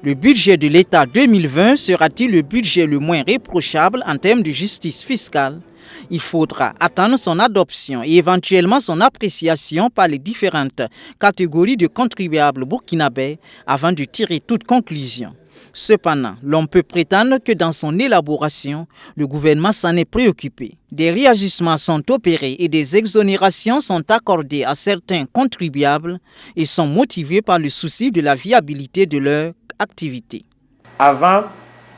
Le budget de l'État 2020 sera-t-il le budget le moins réprochable en termes de justice fiscale? Il faudra attendre son adoption et éventuellement son appréciation par les différentes catégories de contribuables burkinabés avant de tirer toute conclusion. Cependant, l'on peut prétendre que dans son élaboration, le gouvernement s'en est préoccupé. Des réagissements sont opérés et des exonérations sont accordées à certains contribuables et sont motivés par le souci de la viabilité de leur activité. Avant,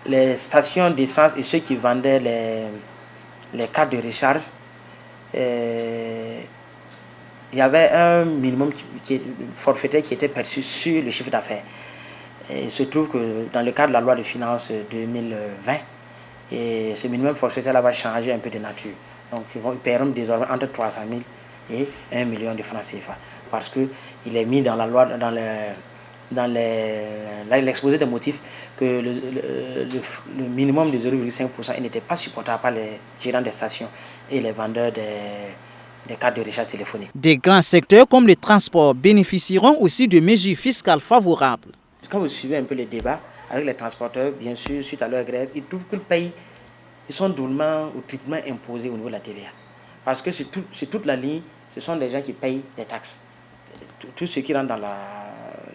les stations d'essence et ceux qui vendaient les cartes de recharge, il y avait un minimum forfaitaire qui était perçu sur le chiffre d'affaires. Il se trouve que dans le cadre de la loi de finances 2020, et ce minimum forfaitaire va changer un peu de nature. Donc ils paieront désormais entre 300 000 et 1 million de francs CFA. Parce qu'il est mis dans la loi, dans l'exposé des motifs, que le minimum de 0,5% n'était pas supportable par les gérants des stations et les vendeurs des cartes de recharge téléphonique. Des grands secteurs comme les transports bénéficieront aussi de mesures fiscales favorables. Quand vous suivez un peu les débats avec les transporteurs, bien sûr, suite à leur grève, ils trouvent qu'ils payent, ils sont doublement ou triplement imposés au niveau de la TVA. Parce que sur toute la ligne, ce sont des gens qui payent des taxes. Tout ce qui rentre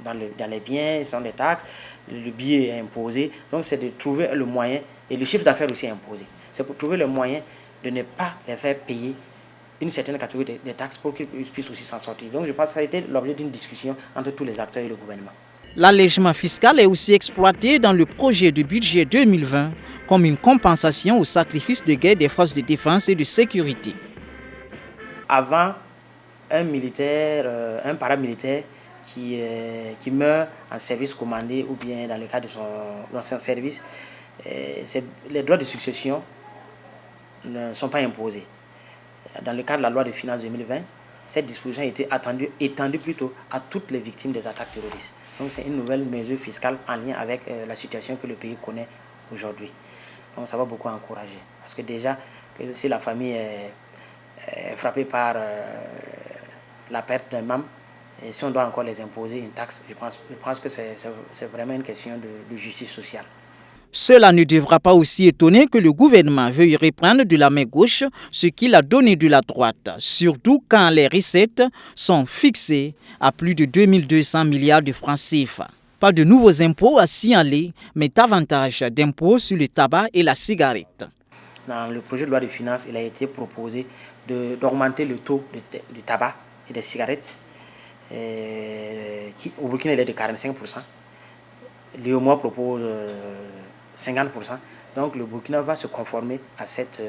dans les biens sont des taxes, le billet est imposé. Donc c'est de trouver le moyen, et le chiffre d'affaires aussi est imposé. C'est pour trouver le moyen de ne pas les faire payer une certaine catégorie de taxes pour qu'ils puissent aussi s'en sortir. Donc je pense que ça a été l'objet d'une discussion entre tous les acteurs et le gouvernement. L'allègement fiscal est aussi exploité dans le projet de budget 2020 comme une compensation au sacrifice de guerre des forces de défense et de sécurité. Avant, un paramilitaire qui meurt en service commandé ou bien dans le cadre de son ancien service, les droits de succession ne sont pas imposés. Dans le cadre de la loi de finances 2020, cette disposition a été étendue plutôt à toutes les victimes des attaques terroristes. Donc c'est une nouvelle mesure fiscale en lien avec la situation que le pays connaît aujourd'hui. Donc ça va beaucoup encourager. Parce que déjà, si la famille est frappée par la perte d'un membre, et si on doit encore les imposer une taxe, je pense que c'est vraiment une question de justice sociale. Cela ne devra pas aussi étonner que le gouvernement veuille reprendre de la main gauche ce qu'il a donné de la droite, surtout quand les recettes sont fixées à plus de 2200 milliards de francs CFA. Pas de nouveaux impôts à signaler, mais davantage d'impôts sur le tabac et la cigarette. Dans le projet de loi de finances, il a été proposé d'augmenter le taux du tabac et des cigarettes, qui au Burkina il est de 45%. L'UEMOA propose 50%. Donc le Burkina va se conformer à cette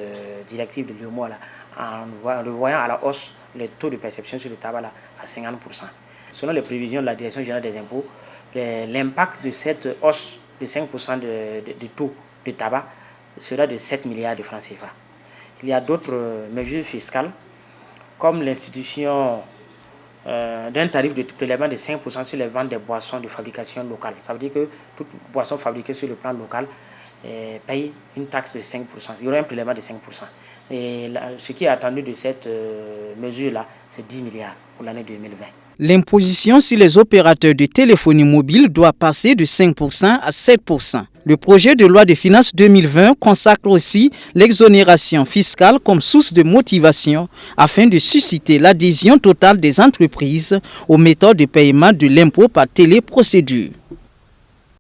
directive de l'UEMOA en revoyant à la hausse les taux de perception sur le tabac là, à 50%. Selon les prévisions de la Direction générale des impôts, l'impact de cette hausse de 5% de taux de tabac sera de 7 milliards de francs CFA. Il y a d'autres mesures fiscales comme l'institution d'un tarif de prélèvement de 5% sur les ventes des boissons de fabrication locale. Ça veut dire que toute boisson fabriquée sur le plan local paye une taxe de 5%. Il y aura un prélèvement de 5%. Et ce qui est attendu de cette mesure-là, c'est 10 milliards pour l'année 2020. L'imposition sur les opérateurs de téléphonie mobile doit passer de 5% à 7%. Le projet de loi de finances 2020 consacre aussi l'exonération fiscale comme source de motivation afin de susciter l'adhésion totale des entreprises aux méthodes de paiement de l'impôt par téléprocédure.